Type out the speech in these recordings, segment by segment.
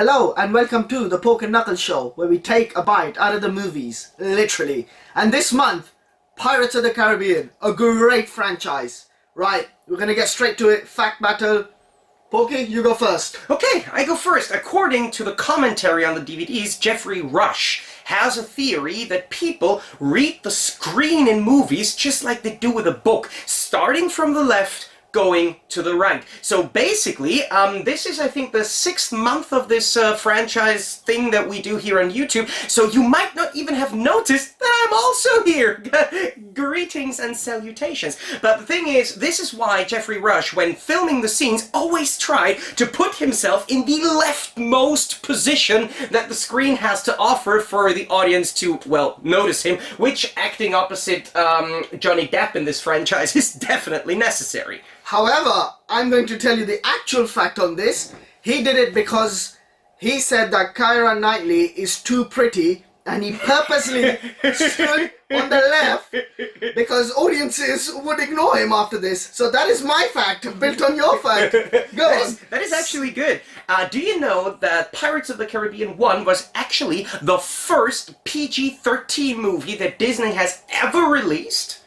Hello and welcome to the Pork and Knuckle Show, where we take a bite out of the movies, literally. And this month, Pirates of the Caribbean, a great franchise. Right, we're gonna get straight to it. Fact battle. Porky, you go first. Okay, I go first. According to the commentary on the DVDs, Jeffrey Rush has a theory that people read the screen in movies just like they do with a book, starting from the left, going to the right. So basically, this is, I think, the 6th month of this franchise thing that we do here on YouTube, so you might not even have noticed that I'm also here. Greetings and salutations. But the thing is, this is why Jeffrey Rush, when filming the scenes, always tried to put himself in the leftmost position that the screen has to offer for the audience to, well, notice him, which, acting opposite Johnny Depp in this franchise, is definitely necessary. However, I'm going to tell you the actual fact on this. He did it because he said that Keira Knightley is too pretty, and he purposely stood on the left because audiences would ignore him after this. So that is my fact, built on your fact. Go on. That is actually good. Do you know that Pirates of the Caribbean 1 was actually the first PG-13 movie that Disney has ever released?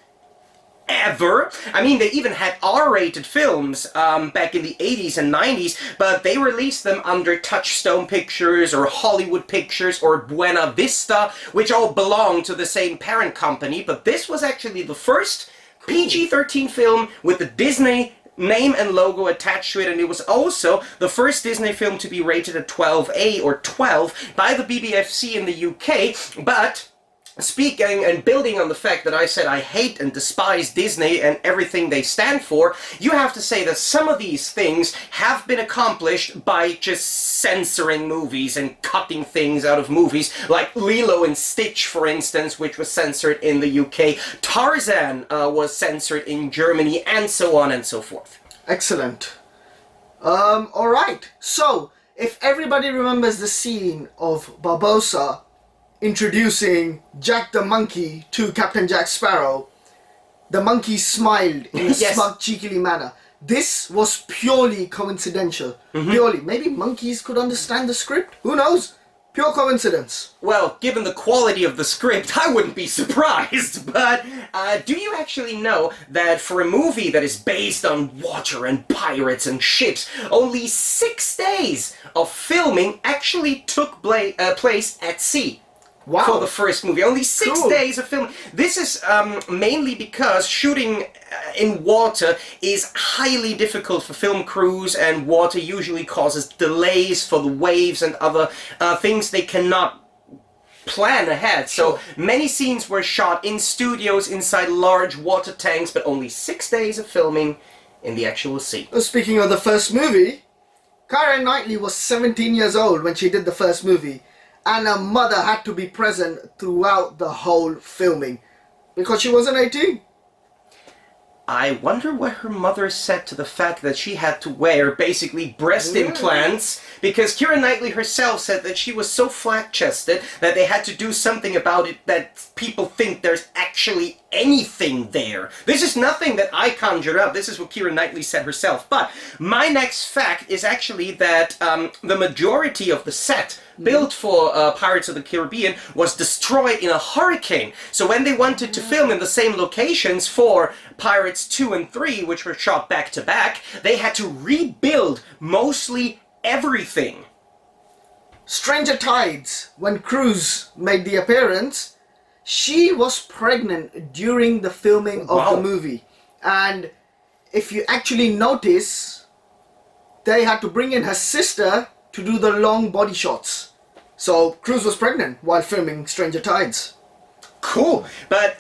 Ever. I mean, they even had R-rated films back in the 80s and 90s, but they released them under Touchstone Pictures or Hollywood Pictures or Buena Vista, which all belong to the same parent company, but this was actually the first PG-13 film with the Disney name and logo attached to it, and it was also the first Disney film to be rated at 12A or 12 by the BBFC in the UK, but speaking and building on the fact that I said I hate and despise Disney and everything they stand for, you have to say that some of these things have been accomplished by just censoring movies and cutting things out of movies, like Lilo and Stitch, for instance, which was censored in the UK. Tarzan was censored in Germany, and so on and so forth. Excellent. Alright, so if everybody remembers the scene of Barbossa introducing Jack the Monkey to Captain Jack Sparrow, the monkey smiled in a smug, cheekily manner. This was purely coincidental. Purely. Maybe monkeys could understand the script? Who knows? Pure coincidence. Well, given the quality of the script, I wouldn't be surprised, but do you actually know that for a movie that is based on water and pirates and ships, only 6 days of filming actually took place at sea? Wow. For the first movie. Only 6 Cool. days of film. This is mainly because shooting in water is highly difficult for film crews, and water usually causes delays for the waves and other things they cannot plan ahead. So many scenes were shot in studios inside large water tanks, but only 6 days of filming in the actual sea. Speaking of the first movie, Keira Knightley was 17 years old when she did the first movie, and her mother had to be present throughout the whole filming because she wasn't 18. I wonder what her mother said to the fact that she had to wear basically breast implants, because Keira Knightley herself said that she was so flat-chested that they had to do something about it, that people think there's actually anything there. This is nothing that I conjured up. This is what Keira Knightley said herself. But my next fact is actually that the majority of the set built for Pirates of the Caribbean was destroyed in a hurricane. So when they wanted to film in the same locations for Pirates 2 and 3, which were shot back to back, they had to rebuild mostly everything. Stranger Tides, when Cruz made the appearance, she was pregnant during the filming of the movie. And if you actually notice, they had to bring in her sister to do the long body shots. So Cruz was pregnant while filming Stranger Tides. Cool. But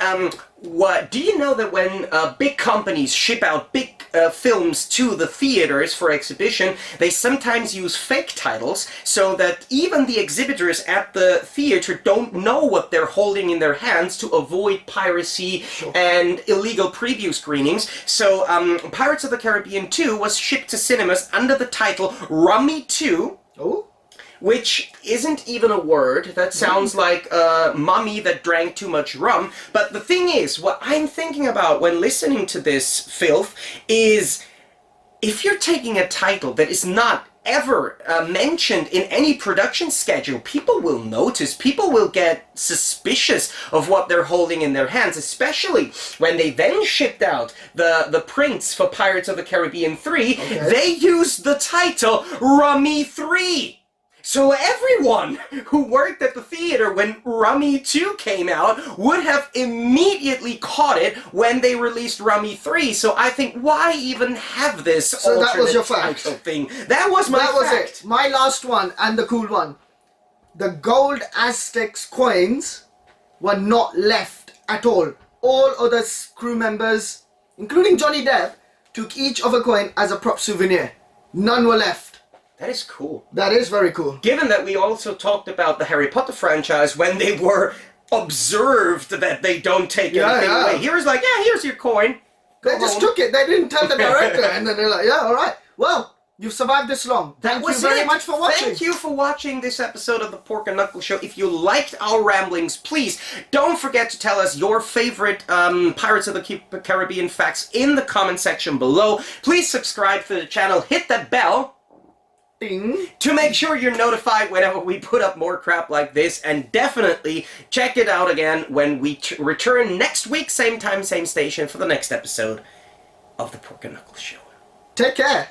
what do you know that when big companies ship out big films to the theaters for exhibition, they sometimes use fake titles so that even the exhibitors at the theater don't know what they're holding in their hands to avoid piracy and illegal preview screenings. So Pirates of the Caribbean 2 was shipped to cinemas under the title Rummy 2. Oh? Which isn't even a word. That sounds like a mummy that drank too much rum. But the thing is, what I'm thinking about when listening to this filth is, if you're taking a title that is not ever mentioned in any production schedule, people will notice, people will get suspicious of what they're holding in their hands, especially when they then shipped out the prints for Pirates of the Caribbean 3, they used the title Rummy 3. So everyone who worked at the theater when Rummy 2 came out would have immediately caught it when they released Rummy 3. So I think, why even have this So that was your fact. title thing? That was my fact. That was it. My last one, and the cool one. The gold Aztecs coins were not left at all. All other crew members, including Johnny Depp, took each of a coin as a prop souvenir. None were left. That is cool. That is very cool. Given that we also talked about the Harry Potter franchise when they were observed that they don't take anything away. Here's like, yeah, here's your coin. They just took it. They didn't tell the director. And then they're like, yeah, all right. Well, you've survived this long. Thank you very much for watching. Thank you for watching this episode of the Pork and Knuckle Show. If you liked our ramblings, please don't forget to tell us your favorite Pirates of the Caribbean facts in the comment section below. Please subscribe to the channel. Hit that bell to make sure you're notified whenever we put up more crap like this, and definitely check it out again when we return next week, same time, same station, for the next episode of the Pork and Knuckle Show. Take care.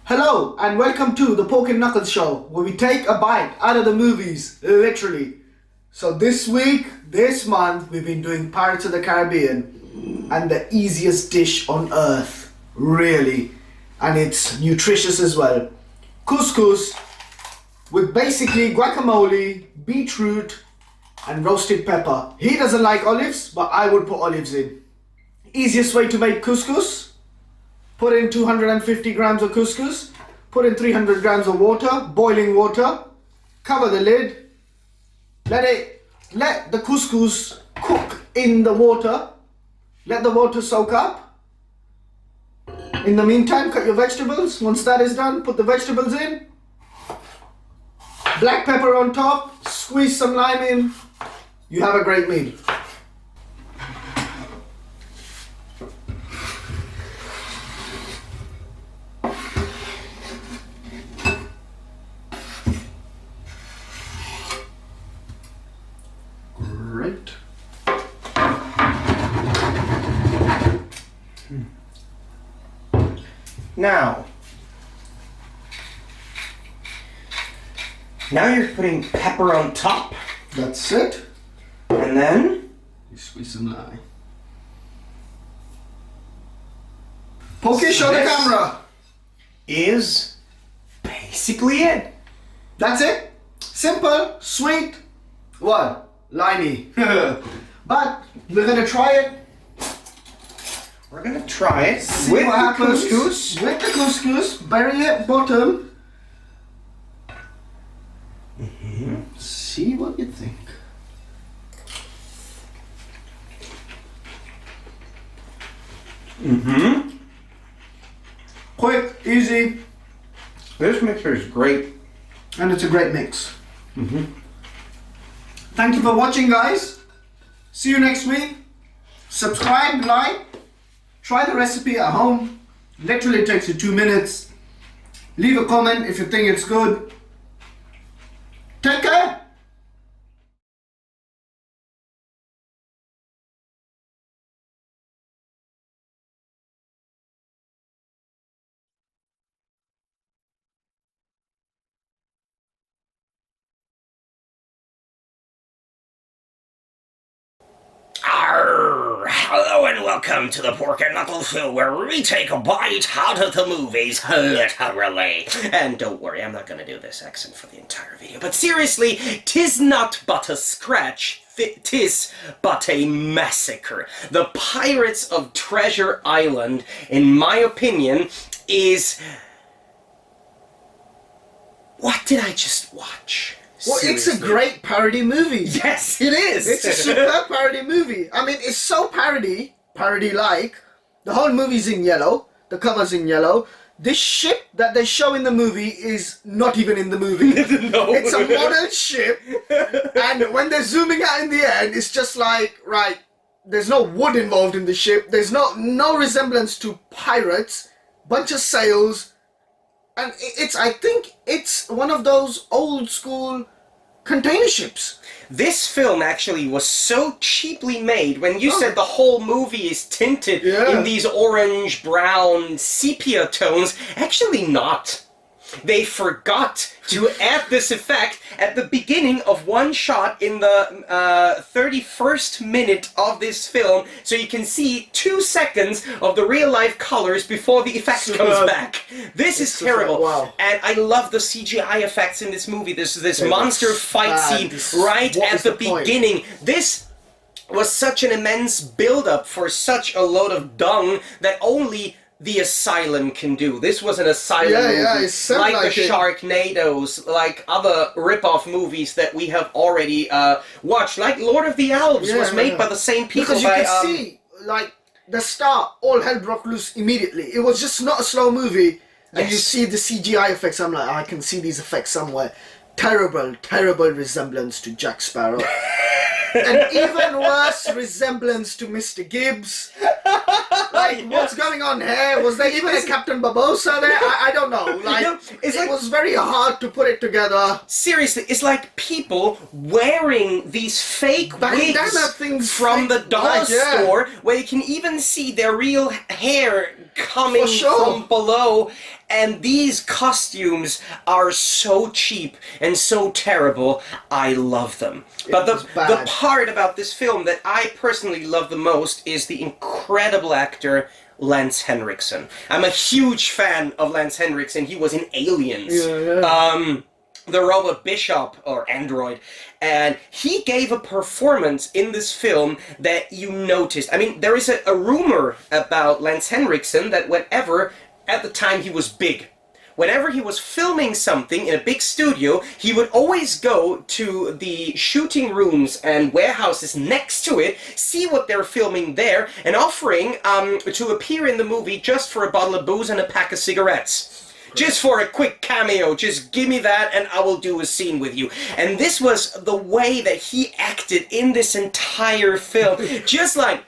Hello and welcome to the Pork and Knuckles Show, where we take a bite out of the movies, literally. So this week, this month, we've been doing Pirates of the Caribbean, and the easiest dish on earth, really. And it's nutritious as well. Couscous with basically guacamole, beetroot and roasted pepper. He doesn't like olives, but I would put olives in. Easiest way to make couscous: put in 250 grams of couscous, put in 300 grams of water, boiling water, cover the lid, let the couscous cook in the water, let the water soak up. In the meantime, cut your vegetables. Once that is done, put the vegetables in, black pepper on top, squeeze some lime in, you have a great meal. Now you're putting pepper on top. That's it. And then you squeeze some lime. Pokey, show the camera. Is basically it. That's it. Simple, sweet, what? Limey. But we're gonna try it. We're gonna try it See with what the happens. couscous. With the couscous, bury it bottom. See what you think. Quick, easy. This mixer is great. And it's a great mix. Thank you for watching, guys. See you next week. Subscribe, like, try the recipe at home. Literally takes you 2 minutes. Leave a comment if you think it's good. Take care. Hello and welcome to the Pork and Knuckle Show, where we take a bite out of the movies, literally. And don't worry, I'm not going to do this accent for the entire video. But seriously, 'tis not but a scratch, 'tis but a massacre. The Pirates of Treasure Island, in my opinion, is... What did I just watch? Well, Seriously. it's a great parody movie. Yes, it is. It's a superb parody movie. I mean, it's so parody-like. The whole movie's in yellow. The cover's in yellow. This ship that they show in the movie is not even in the movie. No. It's a modern ship, and when they're zooming out in the end, it's just like, right, there's no wood involved in the ship, there's no resemblance to pirates, bunch of sails, and I think it's one of those old school container ships. This film actually was so cheaply made. When you said the whole movie is tinted in these orange, brown, sepia tones, actually not. They forgot to add this effect at the beginning of one shot in the 31st minute of this film, so you can see 2 seconds of the real-life colors before the effect comes back. This is terrible. Wow. And I love the CGI effects in this movie. This monster fight scene right at the beginning. This was such an immense build-up for such a load of dung that only the Asylum can do. This was an Asylum movie, it's like the Sharknadoes, like other rip-off movies that we have already watched. Like Lord of the Elves was made by the same people. Because you can see, like, the start, all hell broke loose immediately. It was just not a slow movie, and you see the CGI effects. I'm like, I can see these effects somewhere. Terrible, terrible resemblance to Jack Sparrow. An even worse resemblance to Mr. Gibbs. Like, what's going on here? Was there even a Captain Barbossa there? I don't know. Like, it was very hard to put it together. Seriously, it's like people wearing these fake wigs from the dollar store, where you can even see their real hair coming from below. And these costumes are so cheap and so terrible, I love them. But the part about this film that I personally love the most is the incredible actor Lance Henriksen. I'm a huge fan of Lance Henriksen. He was in Aliens. The robot Bishop, or Android, and he gave a performance in this film that you noticed. I mean, there is a rumor about Lance Henriksen that at the time he was big. Whenever he was filming something in a big studio, he would always go to the shooting rooms and warehouses next to it, see what they're filming there, and offering to appear in the movie just for a bottle of booze and a pack of cigarettes. Just for a quick cameo, just give me that and I will do a scene with you. And this was the way that he acted in this entire film. Just like,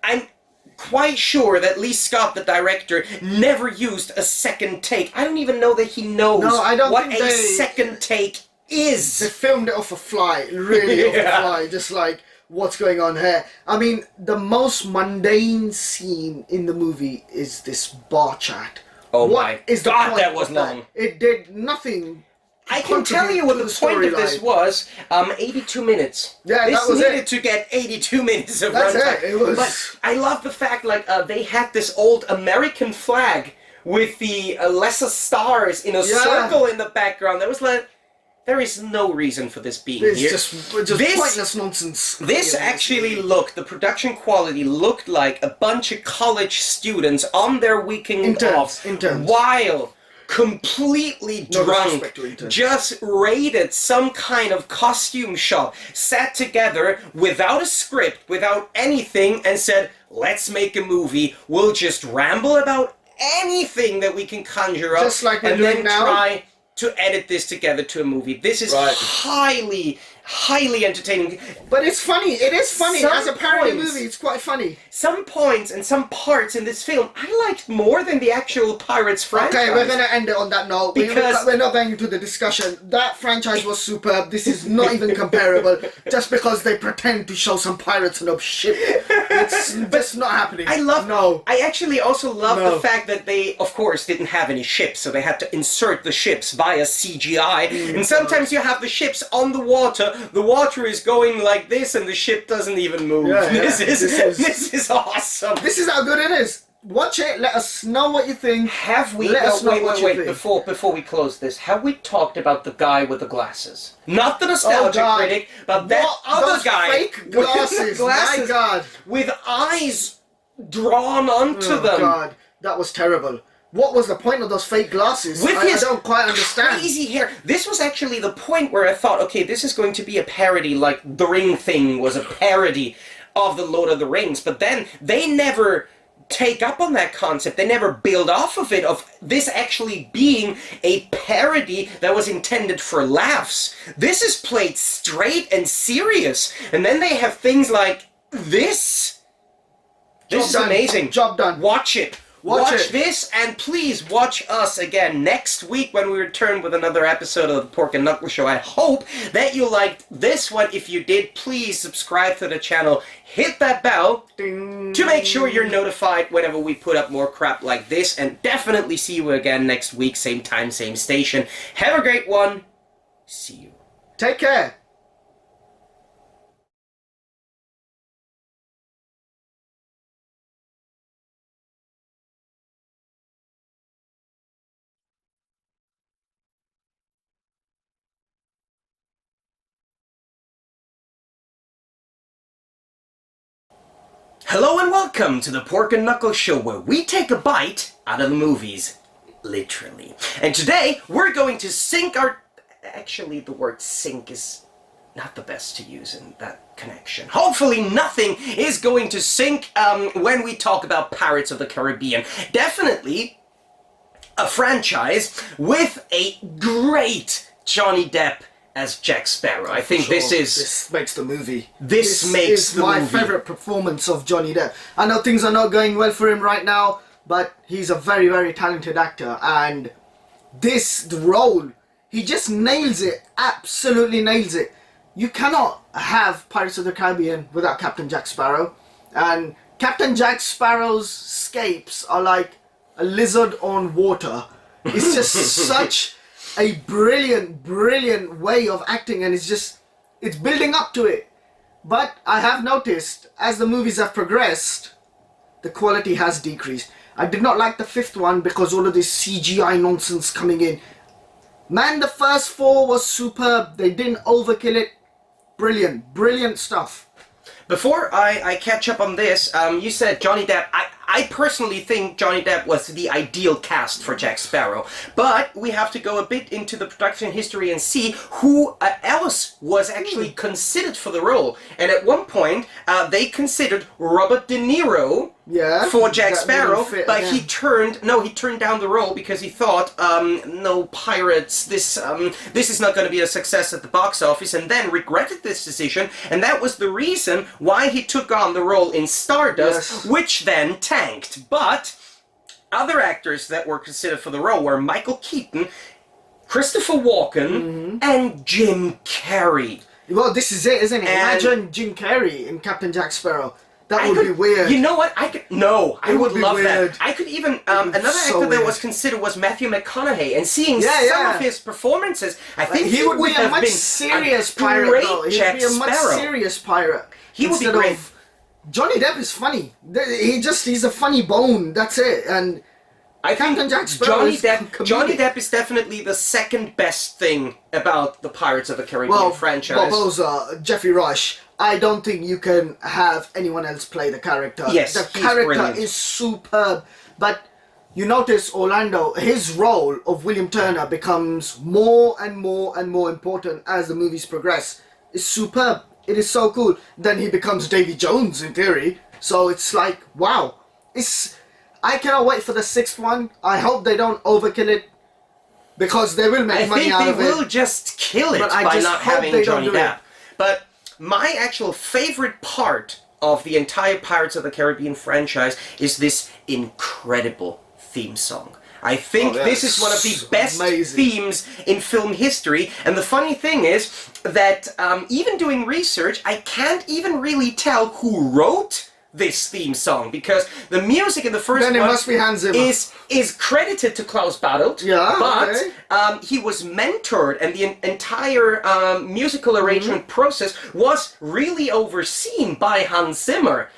I'm quite sure that Lee Scott, the director, never used a second take. I don't even know that he knows what a second take is. They filmed it off a fly, really off a fly, just like, what's going on here? I mean, the most mundane scene in the movie is this bar chat. Oh my God, that was long. It did nothing. I can tell you what the point of this was. 82 minutes. Yeah, this that was needed to get 82 minutes of runtime. It was. But I love the fact, like, they had this old American flag with the lesser stars in a circle in the background. There was like, there is no reason for this being here. Just pointless nonsense. This actually the production quality looked like a bunch of college students on their weekend off, while completely drunk, just raided some kind of costume shop, sat together without a script, without anything, and said, let's make a movie. We'll just ramble about anything that we can conjure up, just like we're and doing then now. Try to edit this together to a movie. This is highly, highly entertaining. But it's funny. It is funny. As a parody movie, it's quite funny. Some points and some parts in this film I liked more than the actual Pirates franchise. Okay, we're going to end it on that note. Because we're not going into the discussion. That franchise was superb. This is not even comparable. Just because they pretend to show some pirates on a ship. It's just not happening. I actually also love the fact that they, of course, didn't have any ships, so they had to insert the ships via CGI. And sometimes you have the ships on the water is going like this, and the ship doesn't even move. This is awesome. This is how good it is. Watch it. Let us know what you think. Have we? Wait. Before we close this, have we talked about the guy with the glasses? Not the nostalgia critic, but that other guy. Fake glasses. My God. With eyes drawn onto them. Oh God, that was terrible. What was the point of those fake glasses? I don't quite understand. Crazy hair. This was actually the point where I thought, okay, this is going to be a parody, like The Ring Thing was a parody of the Lord of the Rings. But then they never take up on that concept. They never build off of it, of this actually being a parody that was intended for laughs. This is played straight and serious. And then they have things like this. This is amazing. Job done. Watch it. Watch this, and please watch us again next week when we return with another episode of the Pork and Knuckle Show. I hope that you liked this one. If you did, please subscribe to the channel. Hit that bell to make sure you're notified whenever we put up more crap like this. And definitely see you again next week, same time, same station. Have a great one. See you. Take care. Hello and welcome to the Pork and Knuckle Show, where we take a bite out of the movies. Literally. And today, we're going to sink our... Actually, the word sink is not the best to use in that connection. Hopefully nothing is going to sink when we talk about Pirates of the Caribbean. Definitely a franchise with a great Johnny Depp as Jack Sparrow. I think this makes the movie. This makes the movie. My favorite performance of Johnny Depp. I know things are not going well for him right now, but he's a very, very talented actor, and the role, he just nails it. Absolutely nails it. You cannot have Pirates of the Caribbean without Captain Jack Sparrow, and Captain Jack Sparrow's escapes are like a lizard on water. It's just such a brilliant way of acting, and it's building up to it. But I have noticed, as the movies have progressed, the quality has decreased. I did not like the fifth one because all of this CGI nonsense coming in. Man, the first four was superb. They didn't overkill it. Brilliant stuff. Before I catch up on this, you said Johnny Depp. I personally think Johnny Depp was the ideal cast for Jack Sparrow, but we have to go a bit into the production history and see who else was actually considered for the role. And at one point, they considered Robert De Niro for Jack Sparrow, but he turned down the role because he thought, no, pirates, this is not going to be a success at the box office, and then regretted this decision, and that was the reason why he took on the role in Stardust, which then tanked. But other actors that were considered for the role were Michael Keaton, Christopher Walken, and Jim Carrey. Well, this is it, isn't it? Imagine Jim Carrey in Captain Jack Sparrow. That would be weird. You know what? I would love weird. that. I could even another actor that was considered was Matthew McConaughey, and seeing some of his performances, I think he would be a much serious pirate. He would be a much serious pirate. He would be great. Johnny Depp is funny. He's a funny bone. That's it. And I think Johnny Depp is definitely the second best thing about the Pirates of the Caribbean franchise. Barbossa, Jeffrey Rush. I don't think you can have anyone else play the character. Yes, the character is superb. But you notice Orlando, his role of William Turner becomes more and more important as the movies progress. It's superb. It is so cool. Then he becomes Davy Jones in theory. So it's like, wow. I cannot wait for the sixth one. I hope they don't overkill it, because they will make money out of it. I think they will just kill it by not having Johnny Depp. But my actual favorite part of the entire Pirates of the Caribbean franchise is this incredible theme song. I think this is one of the best themes in film history, and the funny thing is that even doing research, I can't even really tell who wrote this theme song, because the music in the first one must be Hans Zimmer. is credited to Klaus Badelt, but he was mentored, and the entire musical arrangement process was really overseen by Hans Zimmer.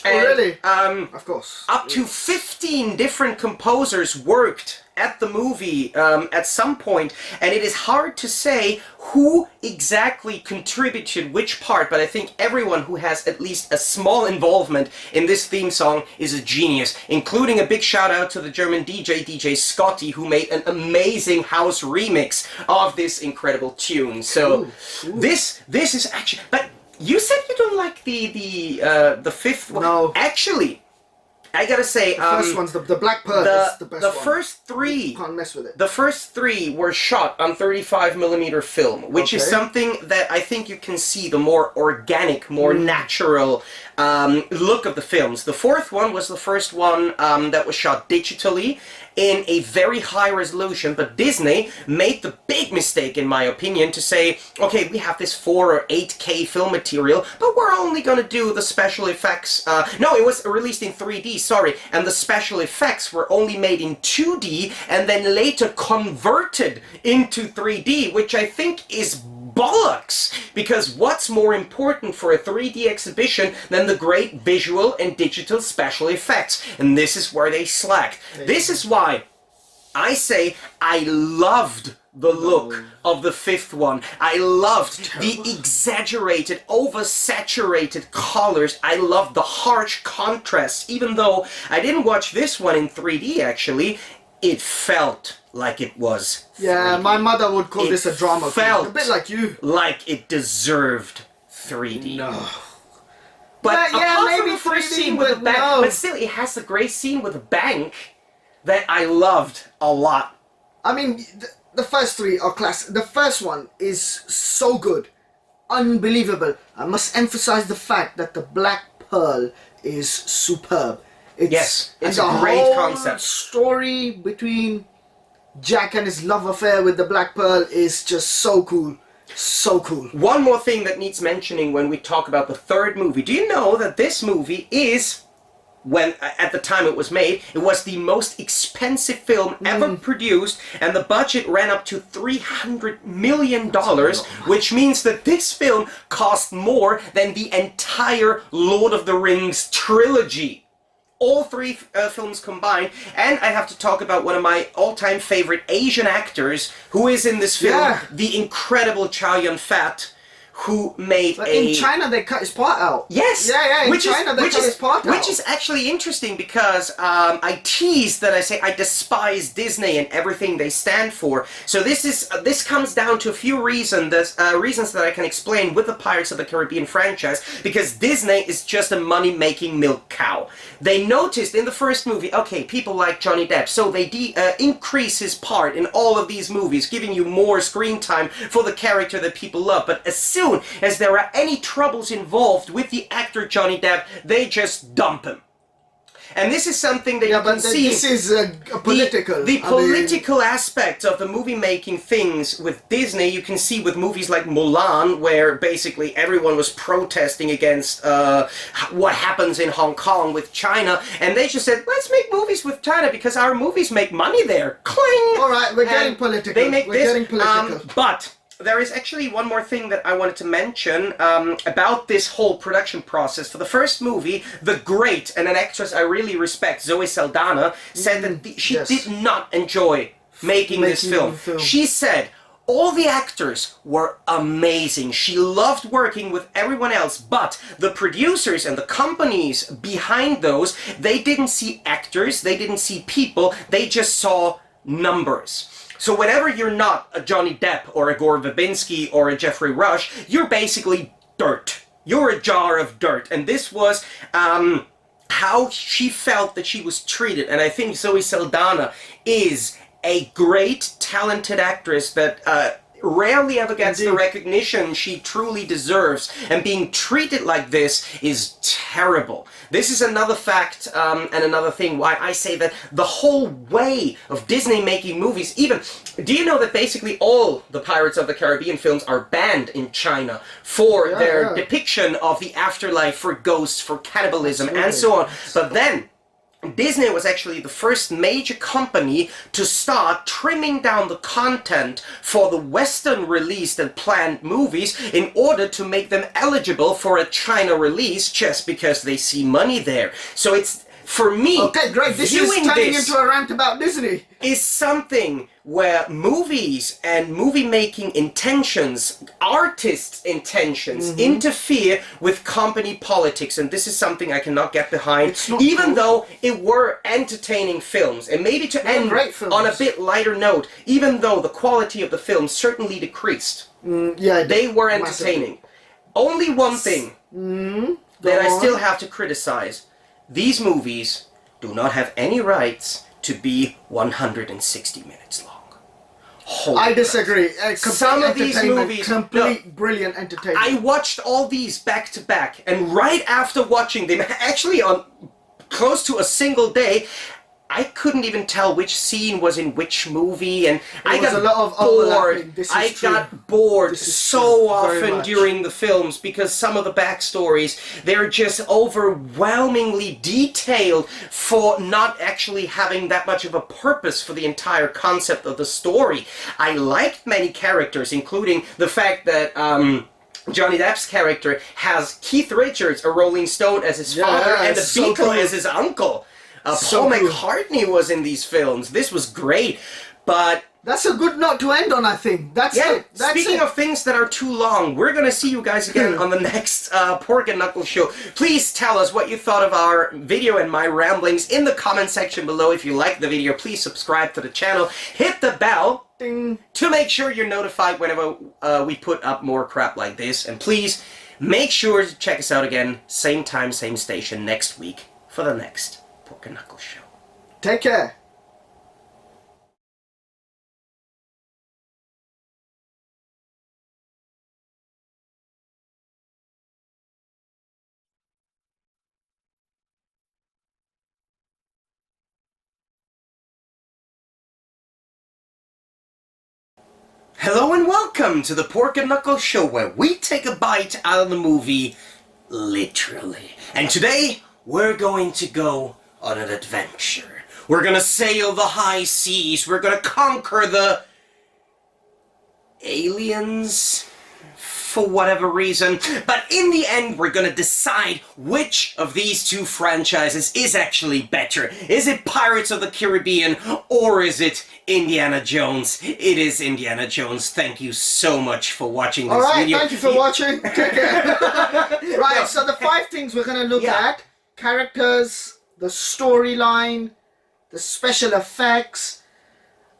And, really? Of course. Up to 15 different composers worked at the movie at some point, and it is hard to say who exactly contributed which part, but I think everyone who has at least a small involvement in this theme song is a genius, including a big shout out to the German DJ Scotty, who made an amazing house remix of this incredible tune. So this is actually... But you said you don't like the fifth one. No. Actually, I gotta say, The first one's the Black Pearl is the best one. First three, Can't mess with it. the first three were shot on 35mm film, which is something that I think you can see the more organic, more natural look of the films. The fourth one was the first one that was shot digitally in a very high resolution, but Disney made the big mistake, in my opinion, to say, okay, we have this 4 or 8K film material, but we're only gonna do the special effects. No, it was released in 3D, sorry, and the special effects were only made in 2D and then later converted into 3D, which I think is bollocks, because what's more important for a 3D exhibition than the great visual and digital special effects? And this is where they slacked. This is why I say I loved the look of the fifth one. I loved the exaggerated, oversaturated colors. I loved the harsh contrast. Even though I didn't watch this one in 3D actually, it felt like it was 3D. Yeah, my mother would call this a drama film. A bit like you. Like it deserved 3D. No. But yeah, apart maybe from the first 3D, scene with the but bank, no. but still, it has the great scene with the bank that I loved a lot. I mean, the first three are classic. The first one is so good. Unbelievable. I must emphasize the fact that the Black Pearl is superb. Yes, it's and a great the whole concept. Story between Jack and his love affair with the Black Pearl is just so cool. So cool. One more thing that needs mentioning when we talk about the third movie. Do you know that this movie is, when at the time it was made, it was the most expensive film ever produced, and the budget ran up to $300 million, which means that this film cost more than the entire Lord of the Rings trilogy. All three films combined, and I have to talk about one of my all-time favorite Asian actors who is in this film, the incredible Chow Yun-fat, who made in China they cut his part out. Yes! Yeah, in China they cut his part out. Which is actually interesting because I tease that I say I despise Disney and everything they stand for. So this comes down to a few reasons that I can explain with the Pirates of the Caribbean franchise, because Disney is just a money-making milk cow. They noticed in the first movie, okay, people like Johnny Depp, so they increase his part in all of these movies, giving you more screen time for the character that people love. But as soon as there are any troubles involved with the actor Johnny Depp, they just dump him. And this is something that you can see. This is a political. The political aspect of the movie-making things with Disney, you can see with movies like Mulan, where basically everyone was protesting against what happens in Hong Kong with China, and they just said, let's make movies with China because our movies make money there. Cling! Alright, we're getting political. They make getting political. But there is actually one more thing that I wanted to mention about this whole production process. For the first movie, the great, and an actress I really respect, Zoe Saldana, said that she did not enjoy making this film. She said all the actors were amazing. She loved working with everyone else, but the producers and the companies behind those, they didn't see actors, they didn't see people, they just saw numbers. So whenever you're not a Johnny Depp or a Gore Verbinski or a Jeffrey Rush, you're basically dirt. You're a jar of dirt. And this was how she felt that she was treated. And I think Zoe Saldana is a great, talented actress that rarely ever gets the recognition she truly deserves, and being treated like this is terrible. This is another fact and another thing why I say that the whole way of Disney making movies, even, do you know that basically all the Pirates of the Caribbean films are banned in China for their depiction of the afterlife, for ghosts, for cannibalism, and so on. But then Disney was actually the first major company to start trimming down the content for the Western released and planned movies in order to make them eligible for a China release, just because they see money there. So it's, for me, okay, great. This is turning into a rant about Disney. Is something where movies and movie-making intentions, artists' intentions, interfere with company politics, and this is something I cannot get behind, even though it were entertaining films. And maybe to end on a bit lighter note, even though the quality of the film certainly decreased, they were entertaining. Only one thing that I still have to criticize. These movies do not have any rights to be 160 minutes long. Holy I disagree. Some of these movies, brilliant entertainment. I watched all these back to back, and right after watching them, actually on close to a single day, I couldn't even tell which scene was in which movie, and I got bored. I got bored so often during the films because some of the backstories, they're just overwhelmingly detailed for not actually having that much of a purpose for the entire concept of the story. I liked many characters, including the fact that Johnny Depp's character has Keith Richards, a Rolling Stone, as his father, and the Beatle as his uncle. Paul McCartney was in these films. This was great, but... That's a good note to end on, I think. That's it. Speaking of things that are too long, we're going to see you guys again on the next Pork and Knuckle Show. Please tell us what you thought of our video and my ramblings in the comment section below. If you liked the video, please subscribe to the channel. Hit the bell Ding. to make sure you're notified whenever we put up more crap like this. And please make sure to check us out again, same time, same station next week for the next Pork and Knuckle Show. Take care. Hello and welcome to the Pork and Knuckle Show, where we take a bite out of the movie, literally. And today, we're going to go on an adventure. We're gonna sail the high seas. We're gonna conquer the aliens, for whatever reason. But in the end, we're gonna decide which of these two franchises is actually better. Is it Pirates of the Caribbean, or is it Indiana Jones? It is Indiana Jones. Thank you so much for watching this video. Alright, thank you for watching. Take care. Right, so the 5 things we're gonna look at: characters, the storyline, the special effects,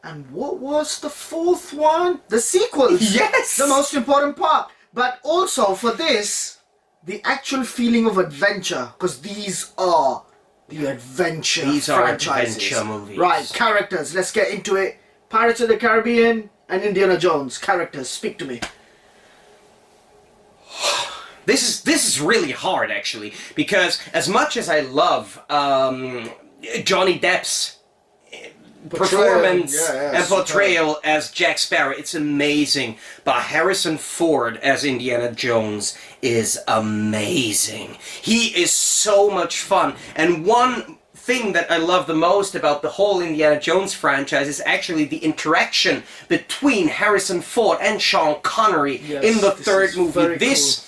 and what was the 4th one? The sequels. Yes! The most important part. But also for this, the actual feeling of adventure, because these are the adventure franchises. Adventure movies. Right, characters. Let's get into it. Pirates of the Caribbean and Indiana Jones. Characters, speak to me. This is really hard, actually, because as much as I love Johnny Depp's performance and portrayal as Jack Sparrow, it's amazing. But Harrison Ford as Indiana Jones is amazing. He is so much fun. And one thing that I love the most about the whole Indiana Jones franchise is actually the interaction between Harrison Ford and Sean Connery in the 3rd movie. This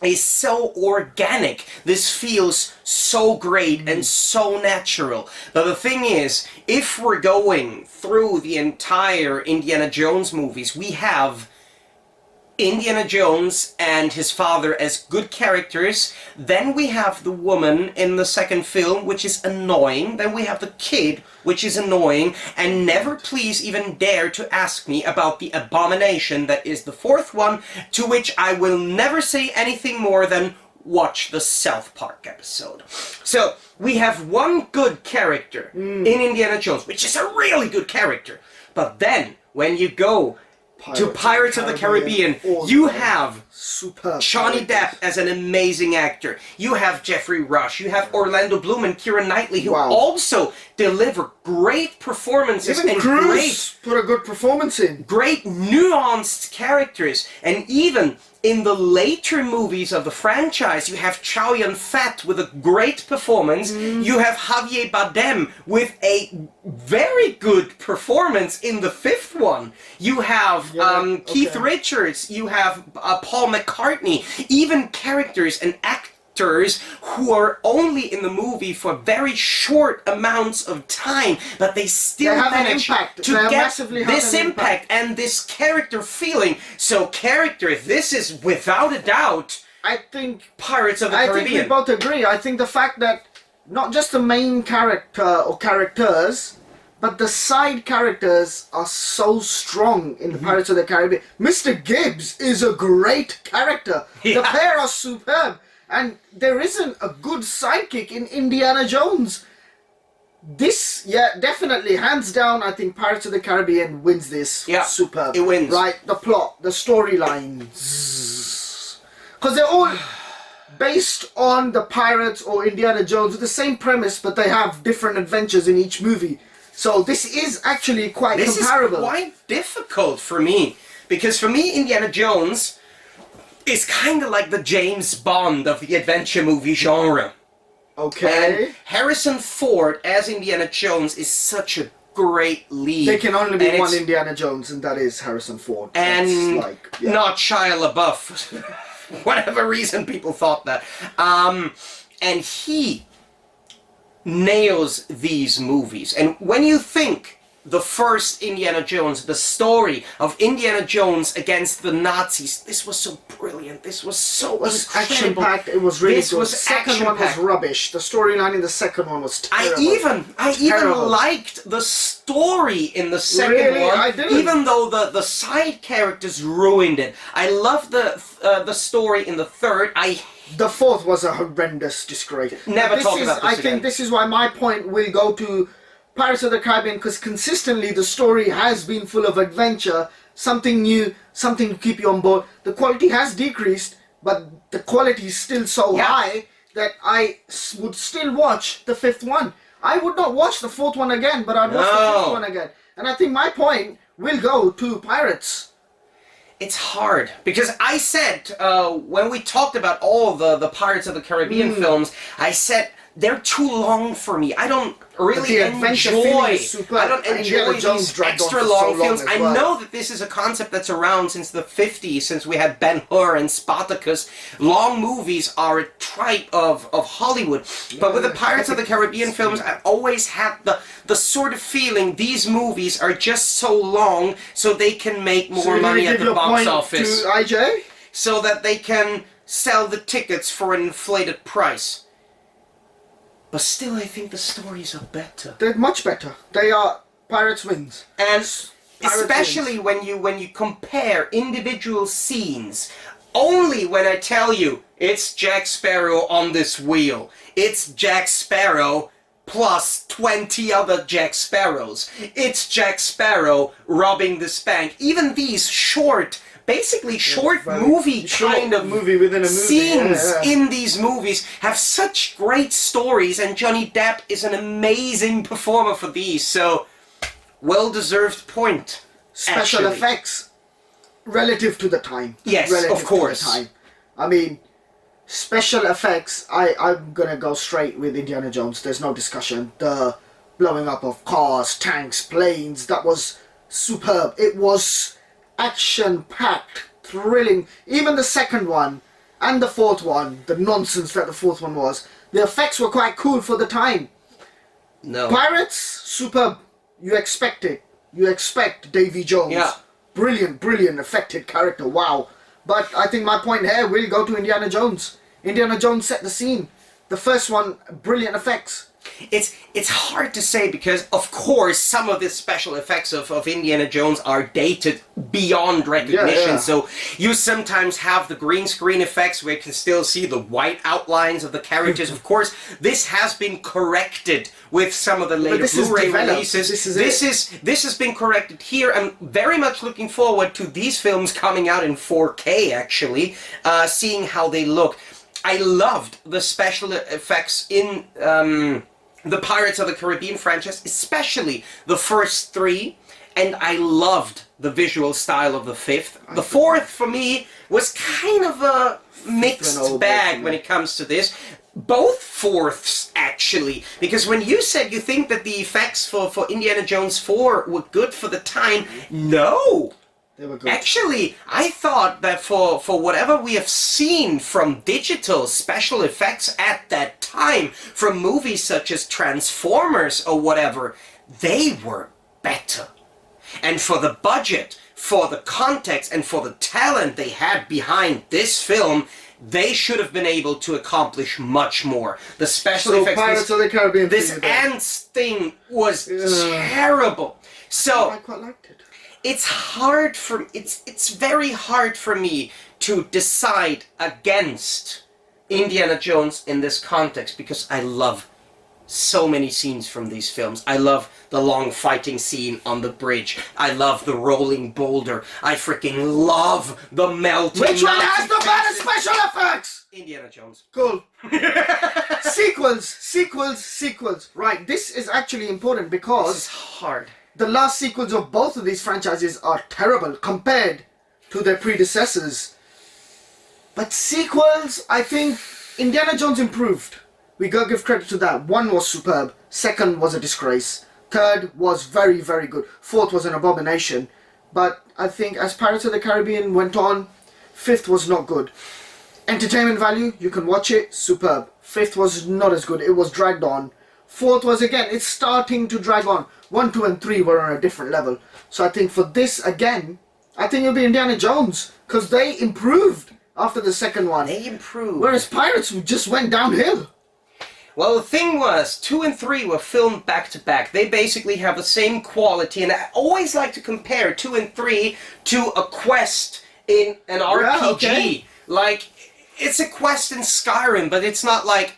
is so organic. This feels so great and so natural. But the thing is, if we're going through the entire Indiana Jones movies, we have Indiana Jones and his father as good characters. Then we have the woman in the 2nd film, which is annoying. Then we have the kid, which is annoying. And never please even dare to ask me about the abomination that is the 4th one, to which I will never say anything more than watch the South Park episode. So we have one good character in Indiana Jones, which is a really good character. But then when you go to Pirates of the Caribbean, you have Johnny Depp as an amazing actor. You have Jeffrey Rush. You have Orlando Bloom and Keira Knightley, who also deliver great performances. Even and Cruz put a good performance in. Great nuanced characters. And even in the later movies of the franchise, you have Chow Yun-fat with a great performance. You have Javier Bardem with a very good performance in the 5th one. You have Keith Richards. You have Paul McCartney. Even characters and actors who are only in the movie for very short amounts of time, but they still manage to get this impact and this character feeling. So characters, this is without a doubt, I think, Pirates of the Caribbean. I think we both agree. I think the fact that not just the main character or characters, but the side characters are so strong in the Pirates of the Caribbean. Mr. Gibbs is a great character. The pair are superb. And there isn't a good sidekick in Indiana Jones. This, yeah, definitely, hands down, I think Pirates of the Caribbean wins this. Yeah, superb. it wins. Right, the plot, the storyline. Because they're all based on the Pirates or Indiana Jones with the same premise, but they have different adventures in each movie. So this is actually quite comparable. This is quite difficult for me, because for me, Indiana Jones is kind of like the James Bond of the adventure movie genre. Okay. And Harrison Ford as Indiana Jones is such a great lead. There can only be one Indiana Jones, and that is Harrison Ford. And like, yeah. not Shia LaBeouf. Whatever reason people thought that. And he nails these movies. And when you think the first Indiana Jones, the story of Indiana Jones against the Nazis, this was so brilliant. This was so action-packed. It was really good. Was the second one was rubbish. The storyline in the second one was terrible. I even liked the story in the second one. I didn't. Even though the side characters ruined it. I love the story in the third. The fourth was a horrendous disgrace. Never talk about this I again. think this is why my point will go to Pirates of the Caribbean, because consistently the story has been full of adventure, something new, something to keep you on board. The quality has decreased, but the quality is still so high that I would still watch the fifth one. I would not watch the fourth one again, but I'd watch the fifth one again. And I think my point will go to Pirates. It's hard, because I said, when we talked about all the Pirates of the Caribbean films, I said, they're too long for me. I don't really enjoy. I don't enjoy these extra long films. I know that this is a concept that's around since the 50s, since we had Ben-Hur and Spartacus. Long movies are a type of Hollywood. But with the Pirates of the Caribbean films, I always had the sort of feeling these movies are just so long so they can make more money at the box office. To IJ? So that they can sell the tickets for an inflated price. But still, I think the stories are better. They're much better. They are Pirates wins. And especially when you compare individual scenes, only when I tell you it's Jack Sparrow on this wheel, it's Jack Sparrow plus 20 other Jack Sparrows, it's Jack Sparrow robbing this bank. Even these basically short movie kind of movie within a movie. Scenes in these movies have such great stories, and Johnny Depp is an amazing performer for these, so well-deserved point. Special effects relative to the time. Yes, relative of course. To the time. I mean, special effects, I'm gonna go straight with Indiana Jones. There's no discussion. The blowing up of cars, tanks, planes, that was superb. It was action-packed, thrilling. Even the second one and the fourth one, the nonsense that the fourth one was, the effects were quite cool for the time. No. Pirates, superb. You expect it. You expect Davy Jones. Yeah. Brilliant, brilliant, affected character. Wow. But I think my point here will go to Indiana Jones. Indiana Jones set the scene. The first one, brilliant effects. It's hard to say, because of course some of the special effects of Indiana Jones are dated beyond recognition. So you sometimes have the green screen effects where you can still see the white outlines of the characters. Of course, this has been corrected with some of the later Blu-ray releases. This has been corrected here. I'm very much looking forward to these films coming out in 4K, actually, seeing how they look. I loved the special effects in the Pirates of the Caribbean franchise, especially the first three, and I loved the visual style of the fifth. The fourth, for me, was kind of a mixed bag when it comes to this. Both fourths, actually, because when you said you think that the effects for Indiana Jones 4 were good for the time, no! They were good. Actually, I thought that for whatever we have seen from digital special effects at that time, from movies such as Transformers or whatever, they were better. And for the budget, for the context, and for the talent they had behind this film, they should have been able to accomplish much more. The special effects, Pirates of the Caribbean, this ants thing was terrible. So I quite liked it. It's very hard for me to decide against Indiana Jones in this context, because I love so many scenes from these films. I love the long fighting scene on the bridge. I love the rolling boulder. I freaking love the melting. Which one Nazi has the better faces. special effects? Indiana Jones. Cool. Sequels. Right, this is actually important This because is hard. the last sequels of both of these franchises are terrible compared to their predecessors. But sequels, I think Indiana Jones improved. We gotta give credit to that. 1 was superb. 2nd was a disgrace. 3rd was very, very good. 4th was an abomination. But I think as Pirates of the Caribbean went on, 5th was not good. Entertainment value, you can watch it, superb. 5th was not as good. It was dragged on. 4th was, again, it's starting to drag on. 1, 2 and 3 were on a different level. So I think for this, again, I think it'll be Indiana Jones. Because they improved after the 2nd one. They improved. Whereas Pirates just went downhill. Well, the thing was, 2 and 3 were filmed back to back. They basically have the same quality, and I always like to compare 2 and 3 to a quest in an RPG. Okay. Like, it's a quest in Skyrim, but it's not like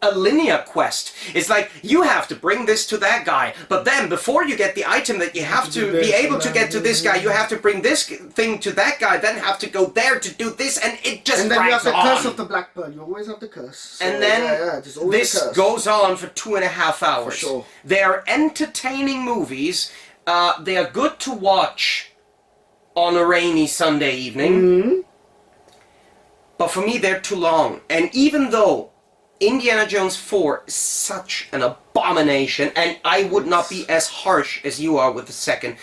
a linear quest. It's like, you have to bring this to that guy, but then before you get the item that you have to be able to get to this guy, you have to bring this thing to that guy, then have to go there to do this, and it just And then you have drags the on. curse of the Black Pearl. You always have the curse. So, And then there's always this a curse. goes on for 2.5 hours. For sure. They are entertaining movies. They are good to watch on a rainy Sunday evening. Mm-hmm. But for me, they're too long. And even though Indiana Jones 4 is such an abomination, and I would not be as harsh as you are with the 2nd.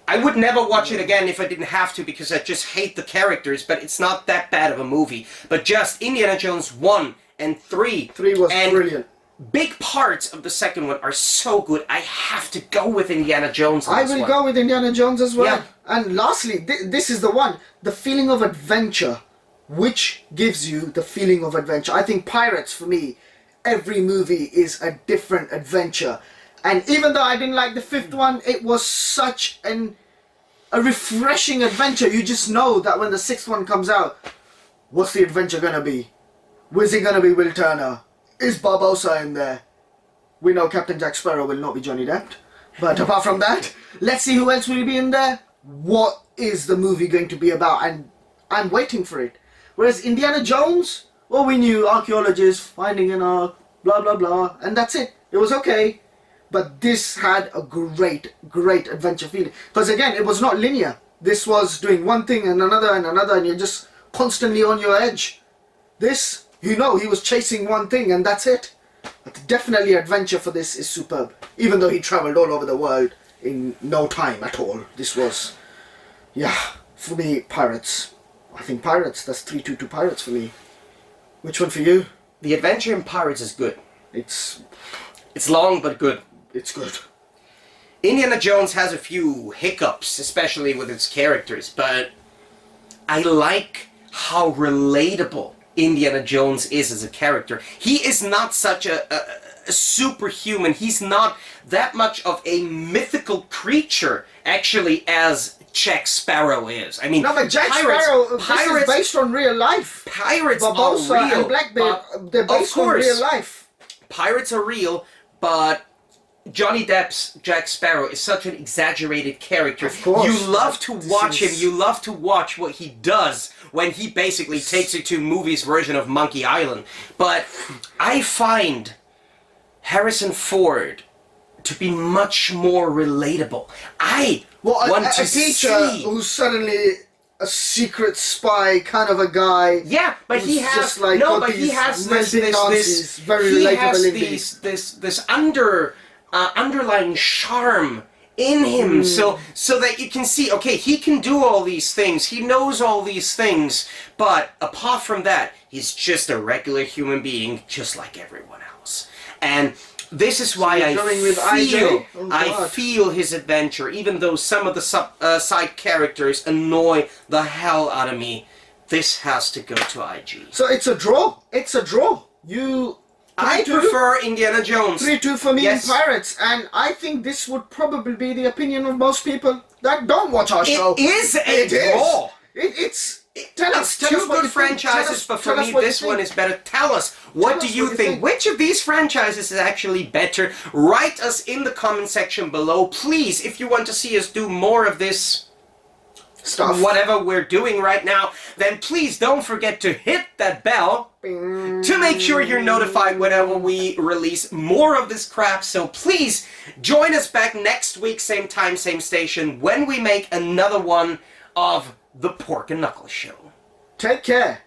I would never watch it again if I didn't have to, because I just hate the characters, but it's not that bad of a movie. But just Indiana Jones 1 and 3. 3 was and brilliant. big parts of the 2nd one are so good. I have to go with Indiana Jones on I this will one. go with Indiana Jones as well. Yeah. And lastly, this is the one. The feeling of adventure. Which gives you the feeling of adventure. I think Pirates, for me, every movie is a different adventure. And even though I didn't like the 5th one, it was such a refreshing adventure. You just know that when the 6th one comes out, what's the adventure gonna be? Was it gonna be Will Turner? Is Barbossa in there? We know Captain Jack Sparrow will not be Johnny Depp. But apart from that, let's see who else will be in there. What is the movie going to be about? And I'm waiting for it. Whereas Indiana Jones, well, we knew archaeologists finding an ark, blah blah blah, and that's it. It was okay. But this had a great adventure feeling. Because again, it was not linear. This was doing one thing and another, and you're just constantly on your edge. This, you know, he was chasing one thing and that's it. But definitely adventure for this is superb. Even though he travelled all over the world in no time at all. This was, yeah, for me, Pirates. I think Pirates, that's 3-2 Pirates for me. Which one for you? The adventure in Pirates is good. It's long, but good. It's good. Indiana Jones has a few hiccups, especially with its characters, but I like how relatable Indiana Jones is as a character. He is not such a superhuman. He's not that much of a mythical creature, actually, as Jack Sparrow is. I mean, No, but Jack Sparrow, this is based on real life. Pirates Barbossa are real. and Blackbeard, they're based on course. real life. Pirates are real, but Johnny Depp's Jack Sparrow is such an exaggerated character. Of course. You love to watch him. This is- You love to watch what he does when he basically takes you to movies version of Monkey Island. But I find Harrison Ford to be much more relatable. I want to a teacher see. who's suddenly a secret spy kind of a guy. Yeah, but he who's has just like no, got but he these has melting Nazis, very he relatable has indeed. this underlying charm in him, so that you can see, okay, he can do all these things, he knows all these things, but apart from that, he's just a regular human being, just like everyone else. And this is why you're going with IJ? Oh, I God. feel his adventure, even though some of the side characters annoy the hell out of me. This has to go to IG. So it's a draw. It's a draw. I prefer Indiana Jones. 3-2 for me Yes. in Pirates, and I think this would probably be the opinion of most people that don't watch our show. It is a It is. draw. It's It's two good franchises, but for me this one is better. Tell us, what do you think? Which of these franchises is actually better? Write us in the comment section below. Please, if you want to see us do more of this stuff, whatever we're doing right now, then please don't forget to hit that bell to make sure you're notified whenever we release more of this crap. So please join us back next week, same time, same station, when we make another one of the Pork and Knuckles Show. Take care.